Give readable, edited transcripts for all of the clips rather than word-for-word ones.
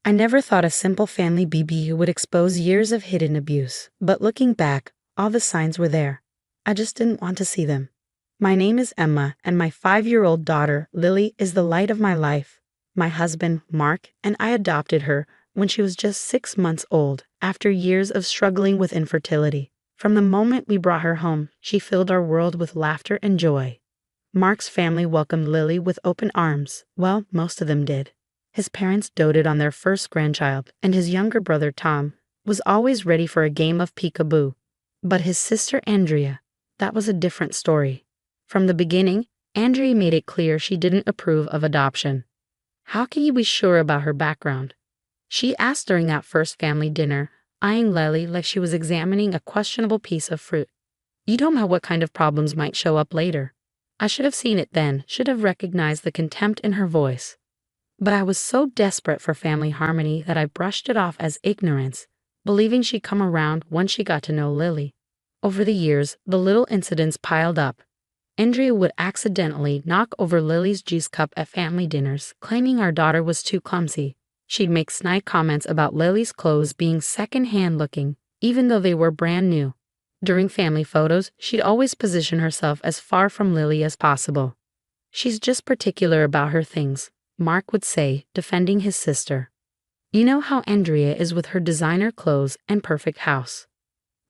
I never thought a simple family BBQ would expose years of hidden abuse, but looking back, all the signs were there. I just didn't want to see them. My name is Emma, and my 5-year-old daughter, Lily, is the light of my life. My husband, Mark, and I adopted her when she was just 6 months old, after years of struggling with infertility. From the moment we brought her home, she filled our world with laughter and joy. Mark's family welcomed Lily with open arms. Well, most of them did. His parents doted on their first grandchild, and his younger brother, Tom, was always ready for a game of peekaboo. But his sister, Andrea, that was a different story. From the beginning, Andrea made it clear she didn't approve of adoption. How can you be sure about her background? She asked during that first family dinner, eyeing Lily like she was examining a questionable piece of fruit. You don't know what kind of problems might show up later. I should have seen it then, should have recognized the contempt in her voice. But I was so desperate for family harmony that I brushed it off as ignorance, believing she'd come around once she got to know Lily. Over the years, the little incidents piled up. Andrea would accidentally knock over Lily's juice cup at family dinners, claiming our daughter was too clumsy. She'd make snide comments about Lily's clothes being second-hand looking, even though they were brand new. During family photos, she'd always position herself as far from Lily as possible. She's just particular about her things, Mark would say, defending his sister. You know how Andrea is with her designer clothes and perfect house.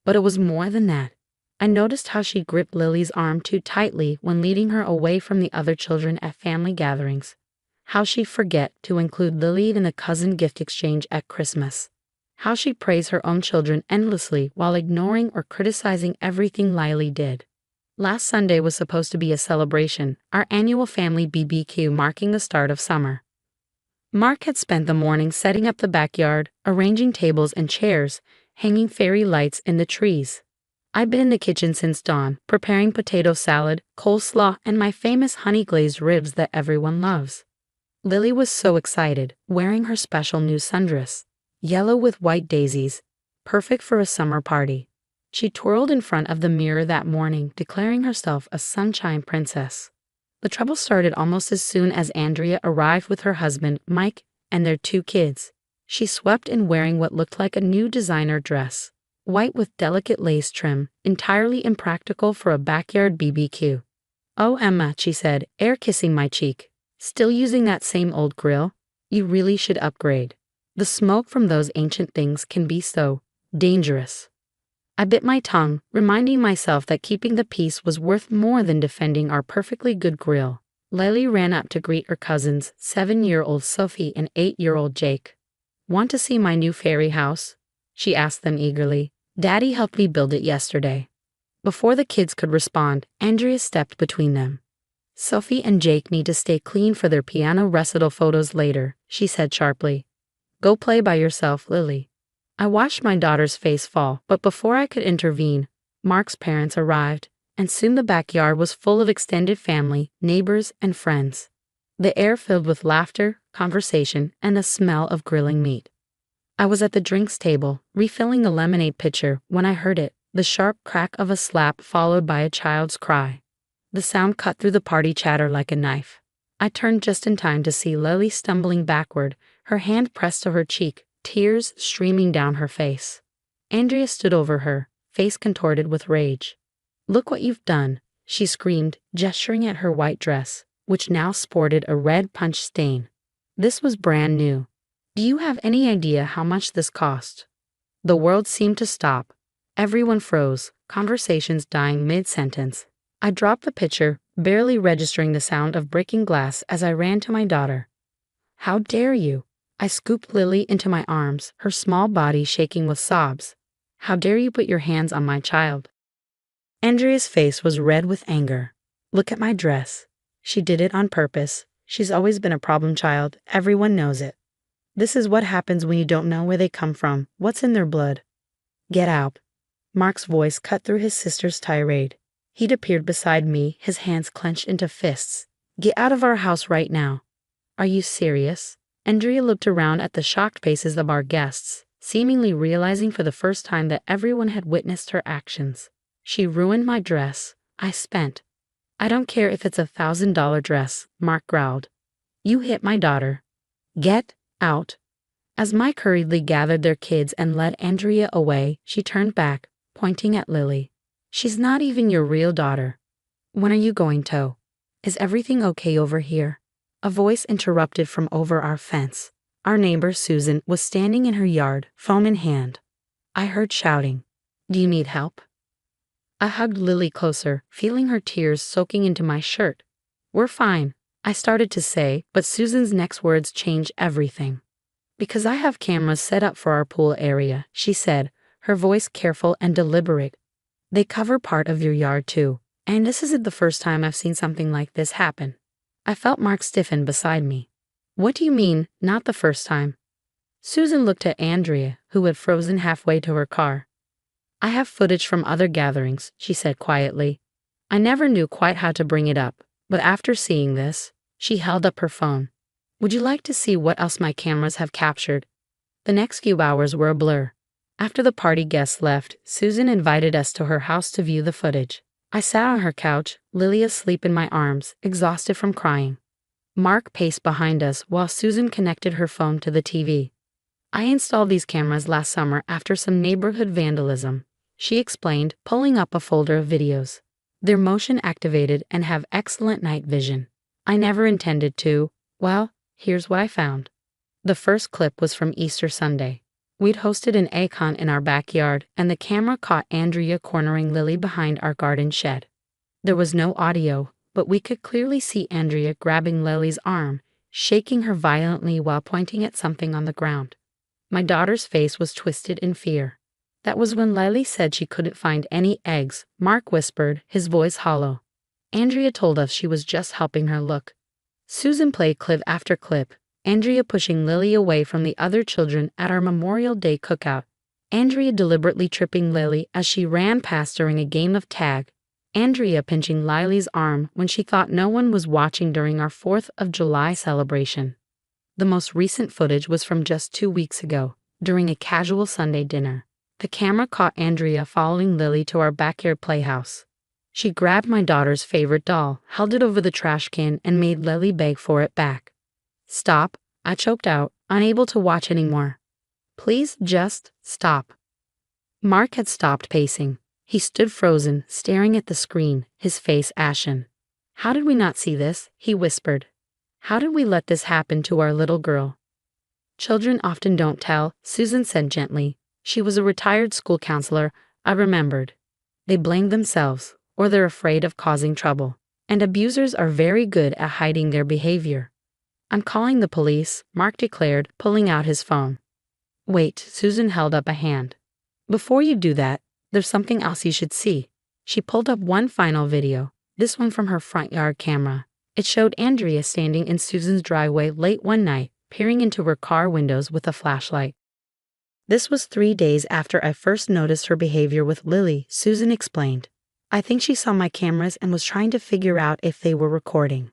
But it was more than that. I noticed how she gripped Lily's arm too tightly when leading her away from the other children at family gatherings. How she'd forget to include Lily in the cousin gift exchange at Christmas. How she'd praise her own children endlessly while ignoring or criticizing everything Lily did. Last Sunday was supposed to be a celebration, our annual family BBQ marking the start of summer. Mark had spent the morning setting up the backyard, arranging tables and chairs, hanging fairy lights in the trees. I've been in the kitchen since dawn, preparing potato salad, coleslaw, and my famous honey-glazed ribs that everyone loves. Lily was so excited, wearing her special new sundress, yellow with white daisies, perfect for a summer party. She twirled in front of the mirror that morning, declaring herself a sunshine princess. The trouble started almost as soon as Andrea arrived with her husband, Mike, and their 2 kids. She swept in wearing what looked like a new designer dress, white with delicate lace trim, entirely impractical for a backyard BBQ. "Oh, Emma," she said, air kissing my cheek. "Still using that same old grill? You really should upgrade. The smoke from those ancient things can be so dangerous." I bit my tongue, reminding myself that keeping the peace was worth more than defending our perfectly good grill. Lily ran up to greet her cousins, 7-year-old Sophie and 8-year-old Jake. "Want to see my new fairy house?" she asked them eagerly. "Daddy helped me build it yesterday." Before the kids could respond, Andrea stepped between them. "Sophie and Jake need to stay clean for their piano recital photos later," she said sharply. "Go play by yourself, Lily." I watched my daughter's face fall, but before I could intervene, Mark's parents arrived, and soon the backyard was full of extended family, neighbors, and friends. The air filled with laughter, conversation, and the smell of grilling meat. I was at the drinks table, refilling a lemonade pitcher, when I heard it, the sharp crack of a slap followed by a child's cry. The sound cut through the party chatter like a knife. I turned just in time to see Lily stumbling backward, her hand pressed to her cheek, tears streaming down her face. Andrea stood over her, face contorted with rage. "Look what you've done," she screamed, gesturing at her white dress, which now sported a red punch stain. This was brand new. "Do you have any idea how much this cost?" The world seemed to stop. Everyone froze, conversations dying mid-sentence. I dropped the pitcher, barely registering the sound of breaking glass as I ran to my daughter. "How dare you?" I scooped Lily into my arms, her small body shaking with sobs. "How dare you put your hands on my child?" Andrea's face was red with anger. "Look at my dress. She did it on purpose. She's always been a problem child. Everyone knows it. This is what happens when you don't know where they come from, what's in their blood." "Get out." Mark's voice cut through his sister's tirade. He'd appeared beside me, his hands clenched into fists. "Get out of our house right now." "Are you serious?" Andrea looked around at the shocked faces of our guests, seemingly realizing for the first time that everyone had witnessed her actions. "She ruined my dress. I spent. I don't care if it's $1,000 dress," Mark growled. "You hit my daughter. Get out." As Mike hurriedly gathered their kids and led Andrea away, she turned back, pointing at Lily. She's not even your real daughter. When are you going to? Is everything okay over here? A voice interrupted from over our fence. Our neighbor, Susan, was standing in her yard, phone in hand. I heard shouting. Do you need help? I hugged Lily closer, feeling her tears soaking into my shirt. We're fine, I started to say, but Susan's next words changed everything. Because I have cameras set up for our pool area, she said, her voice careful and deliberate. They cover part of your yard too, and this isn't the first time I've seen something like this happen. I felt Mark stiffen beside me. What do you mean, not the first time? Susan looked at Andrea, who had frozen halfway to her car. I have footage from other gatherings, she said quietly. I never knew quite how to bring it up, but after seeing this, she held up her phone. Would you like to see what else my cameras have captured? The next few hours were a blur. After the party guests left, Susan invited us to her house to view the footage. I sat on her couch, Lily asleep in my arms, exhausted from crying. Mark paced behind us while Susan connected her phone to the TV. I installed these cameras last summer after some neighborhood vandalism, she explained, pulling up a folder of videos. They're motion activated and have excellent night vision. I never intended to. Well, here's what I found. The first clip was from Easter Sunday. We'd hosted an ACON in our backyard, and the camera caught Andrea cornering Lily behind our garden shed. There was no audio, but we could clearly see Andrea grabbing Lily's arm, shaking her violently while pointing at something on the ground. My daughter's face was twisted in fear. That was when Lily said she couldn't find any eggs, Mark whispered, his voice hollow. Andrea told us she was just helping her look. Susan played clip after clip, Andrea pushing Lily away from the other children at our Memorial Day cookout, Andrea deliberately tripping Lily as she ran past during a game of tag, Andrea pinching Lily's arm when she thought no one was watching during our 4th of July celebration. The most recent footage was from just 2 weeks ago, during a casual Sunday dinner. The camera caught Andrea following Lily to our backyard playhouse. She grabbed my daughter's favorite doll, held it over the trash can, and made Lily beg for it back. Stop, I choked out, unable to watch anymore. Please just stop. Mark had stopped pacing. He stood frozen, staring at the screen, his face ashen. How did we not see this? He whispered. How did we let this happen to our little girl? Children often don't tell, Susan said gently. She was a retired school counselor, I remembered. They blame themselves, or they're afraid of causing trouble. And abusers are very good at hiding their behavior. I'm calling the police, Mark declared, pulling out his phone. Wait, Susan held up a hand. Before you do that, there's something else you should see. She pulled up one final video, this one from her front yard camera. It showed Andrea standing in Susan's driveway late one night, peering into her car windows with a flashlight. This was 3 days after I first noticed her behavior with Lily, Susan explained. I think she saw my cameras and was trying to figure out if they were recording.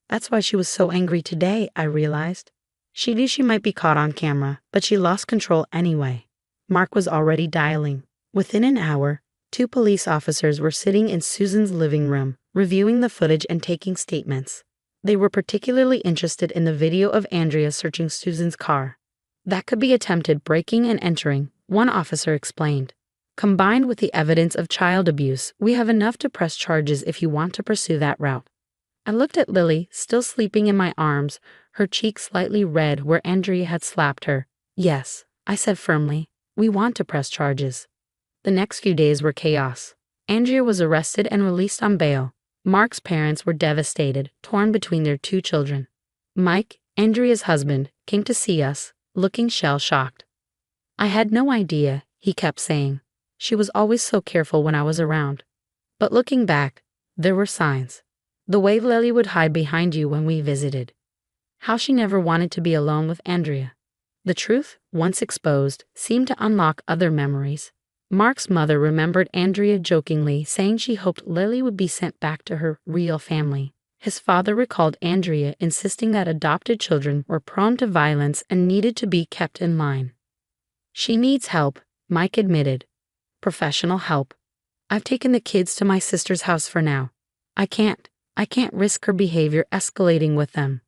That's why she was so angry today, I realized. She knew she might be caught on camera, but she lost control anyway. Mark was already dialing. Within an hour, 2 police officers were sitting in Susan's living room, reviewing the footage and taking statements. They were particularly interested in the video of Andrea searching Susan's car. That could be attempted breaking and entering, one officer explained. Combined with the evidence of child abuse, we have enough to press charges if you want to pursue that route. I looked at Lily, still sleeping in my arms, her cheek slightly red where Andrea had slapped her. Yes, I said firmly, we want to press charges. The next few days were chaos. Andrea was arrested and released on bail. Mark's parents were devastated, torn between their 2 children. Mike, Andrea's husband, came to see us, looking shell-shocked. I had no idea, he kept saying. She was always so careful when I was around. But looking back, there were signs. The way Lily would hide behind you when we visited. How she never wanted to be alone with Andrea. The truth, once exposed, seemed to unlock other memories. Mark's mother remembered Andrea jokingly saying she hoped Lily would be sent back to her real family. His father recalled Andrea insisting that adopted children were prone to violence and needed to be kept in line. She needs help, Mike admitted. Professional help. I've taken the kids to my sister's house for now. I can't risk her behavior escalating with them.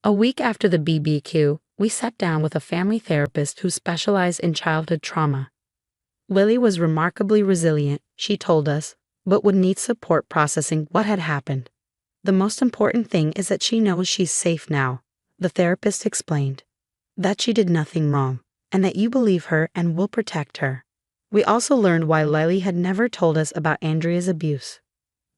A week after the BBQ, We sat down with a family therapist who specialized in childhood trauma. Lily was remarkably resilient, she told us, but would need support processing what had happened. The most important thing is that she knows she's safe now, the therapist explained. That she did nothing wrong, and that you believe her and will protect her. We also learned why Lily had never told us about Andrea's abuse.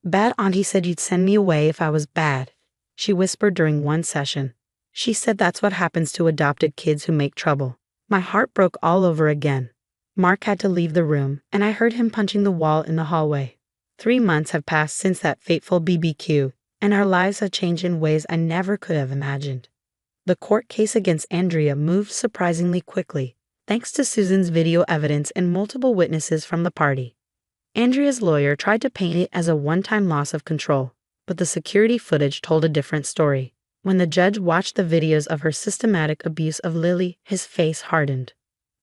Bad auntie said you'd send me away if I was bad, she whispered during one session. She said that's what happens to adopted kids who make trouble. My heart broke all over again. Mark had to leave the room, and I heard him punching the wall in the hallway. 3 months have passed since that fateful BBQ, and our lives have changed in ways I never could have imagined. The court case against Andrea moved surprisingly quickly, thanks to Susan's video evidence and multiple witnesses from the party. Andrea's lawyer tried to paint it as a one-time loss of control, but the security footage told a different story. When the judge watched the videos of her systematic abuse of Lily, his face hardened.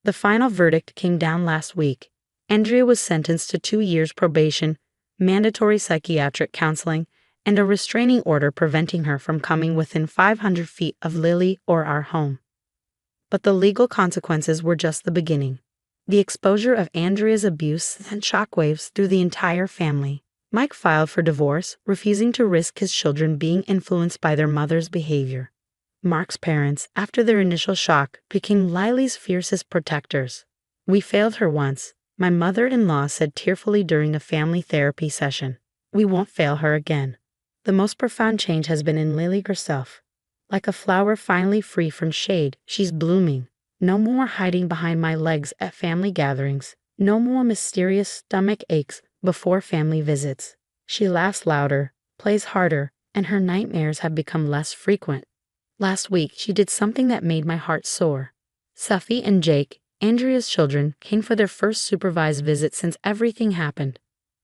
The final verdict came down last week. Andrea was sentenced to 2 years probation, mandatory psychiatric counseling, and a restraining order preventing her from coming within 500 feet of Lily or our home. But the legal consequences were just the beginning. The exposure of Andrea's abuse sent shockwaves through the entire family. Mike filed for divorce, refusing to risk his children being influenced by their mother's behavior. Mark's parents, after their initial shock, became Lily's fiercest protectors. We failed her once, my mother-in-law said tearfully during a family therapy session. We won't fail her again. The most profound change has been in Lily herself. Like a flower finally free from shade, she's blooming. No more hiding behind my legs at family gatherings. No more mysterious stomach aches before family visits. She laughs louder, plays harder, and her nightmares have become less frequent. Last week, she did something that made my heart soar. Safi and Jake, Andrea's children, came for their first supervised visit since everything happened.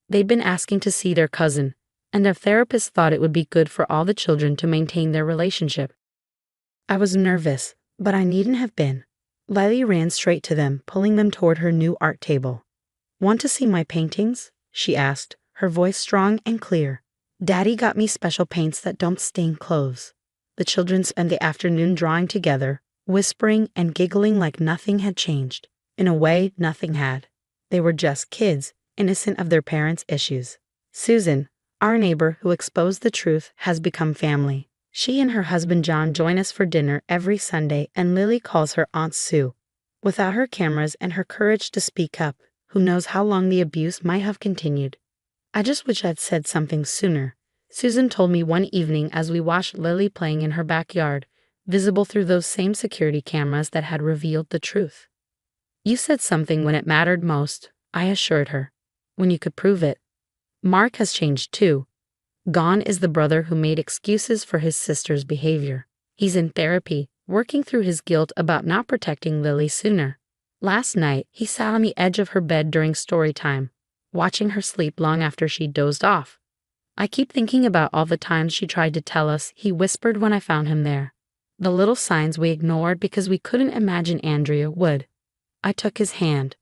They'd been asking to see their cousin, and their therapist thought it would be good for all the children to maintain their relationship. I was nervous, but I needn't have been. Lily ran straight to them, pulling them toward her new art table. Want to see my paintings? She asked, her voice strong and clear. Daddy got me special paints that don't stain clothes. The children spent the afternoon drawing together, whispering and giggling like nothing had changed. In a way, nothing had. They were just kids, innocent of their parents' issues. Susan, our neighbor who exposed the truth, has become family. She and her husband John join us for dinner every Sunday, and Lily calls her Aunt Sue. Without her cameras and her courage to speak up, who knows how long the abuse might have continued. I just wish I'd said something sooner, Susan told me one evening as we watched Lily playing in her backyard, visible through those same security cameras that had revealed the truth. You said something when it mattered most, I assured her. When you could prove it. Mark has changed too. Gone is the brother who made excuses for his sister's behavior. He's in therapy, working through his guilt about not protecting Lily sooner. Last night, he sat on the edge of her bed during story time, watching her sleep long after she dozed off. I keep thinking about all the times she tried to tell us, he whispered when I found him there. The little signs we ignored because we couldn't imagine Andrea would. I took his hand.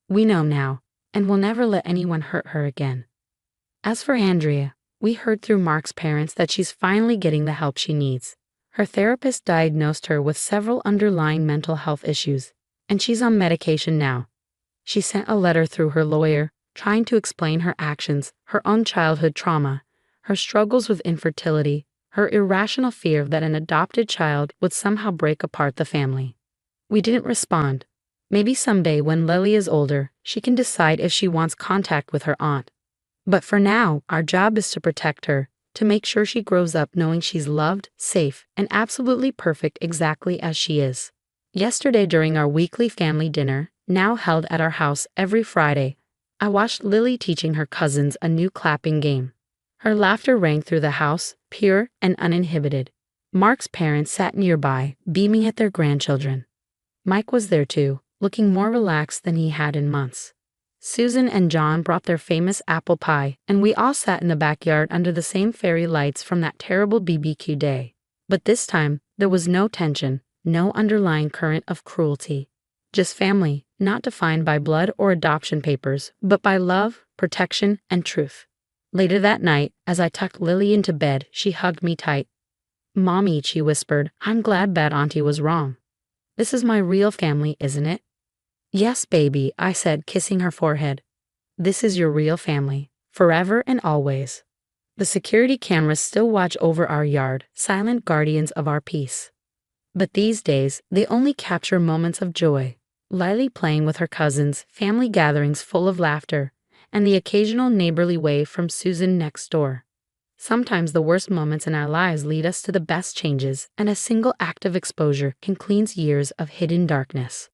We know now, and will never let anyone hurt her again. As for Andrea, we heard through Mark's parents that she's finally getting the help she needs. Her therapist diagnosed her with several underlying mental health issues, and she's on medication now. She sent a letter through her lawyer, trying to explain her actions, her own childhood trauma, her struggles with infertility, her irrational fear that an adopted child would somehow break apart the family. We didn't respond. Maybe someday when Lily is older, she can decide if she wants contact with her aunt. But for now, our job is to protect her, to make sure she grows up knowing she's loved, safe, and absolutely perfect exactly as she is. Yesterday during our weekly family dinner, now held at our house every Friday, I watched Lily teaching her cousins a new clapping game. Her laughter rang through the house, pure and uninhibited. Mark's parents sat nearby, beaming at their grandchildren. Mike was there too, looking more relaxed than he had in months. Susan and John brought their famous apple pie, and we all sat in the backyard under the same fairy lights from that terrible BBQ day. But this time, there was no tension, no underlying current of cruelty. Just family, not defined by blood or adoption papers, but by love, protection, and truth. Later that night, as I tucked Lily into bed, she hugged me tight. "Mommy," she whispered, "I'm glad Bad Auntie was wrong." This is my real family, isn't it? Yes, baby, I said, kissing her forehead. This is your real family, forever and always. The security cameras still watch over our yard, silent guardians of our peace. But these days, they only capture moments of joy. Lily playing with her cousins, family gatherings full of laughter, and the occasional neighborly wave from Susan next door. Sometimes the worst moments in our lives lead us to the best changes, and a single act of exposure can cleanse years of hidden darkness.